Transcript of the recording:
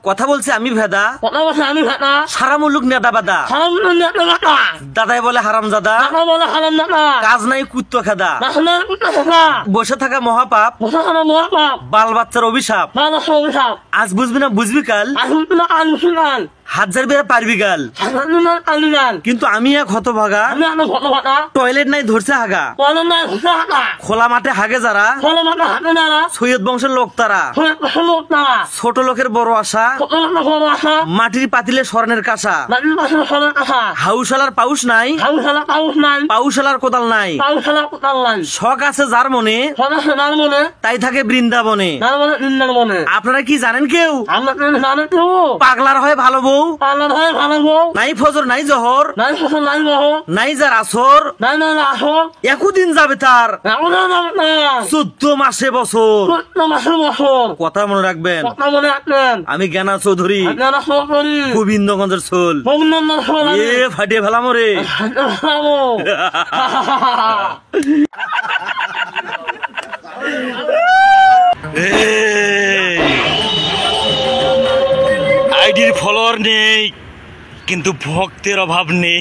কথা বলছে আমি ভেদা, কথা বলছে আমি ভেদা, সারা মুলুক নেদা বাদা, সারা মুলুক নেদা বাদা, দাদাই বলে হারাম জাদা, দাদা বলে হারাম দাদা, কাজ নাই কুত্ত খেদা, রাসূলের কুত্তা খেদা, বসে থাকা মহাপাপ, বসে থাকা মহাপাপ, বাল বাচ্চার অভিশাপ, বাংলাদেশের অভিশাপ, আজ বুঝবি না বুঝবি কাল, আসুন না আনুশীলন, হাজার বেড়ে পারবি গাল, হাজার আনুশীলন, কিন্তু আমি এক হতভাগা, আমি আমার ঘটনা ঘটা, টয়লেট নাই ধরছে হাগা, বলেন না ঘুষা হাঁটা, খোলা মাঠে হাগে যারা, ফলে মাথা হাঁটে নারা, সৈয়দ বংশের লোক তারা, লোক নারা, ছোট লোকের বড় আশা, ছোট লোক বড় আশা, মাটির পাতিলে স্বর্ণের কাঁসা, বাড়ির পাশে সরের আশা, হাউশালার পাউস নাই, হাউশালা পাউস নাই, পাউশালার কোদাল নাই, পাউশালা কোথাল নাই, শখ আছে যার মনে, সদস্য নার মনে, তাই থাকে বৃন্দাবনে। নার মনে নিন্দার মনে, আপনারা কি জানেন কেউ আমরা জানে তো, পাগলার হয় ভালো বউ, পালার হয় ভালো বউ, নাই ফজর নাই জহর, নাই ফসল নাই বহ, নাই যার আসর, নাই নাই আসর, একদিন যাবে তার এমন না, 14 মাসে বছর। চৈত্র মাসের বছর, কথা মনে রাখবেন, কথা মনে রাখলেন, আমি জ্ঞানা চৌধুরী, আপনারা সরকারি, গোবিন্দগঞ্জের সোল, অভিনন্দন সরকারি, এ ফাটিয়ে ফেলাম রে। আইডির ফলোয়ার নেই কিন্তু ভক্তের অভাব নেই।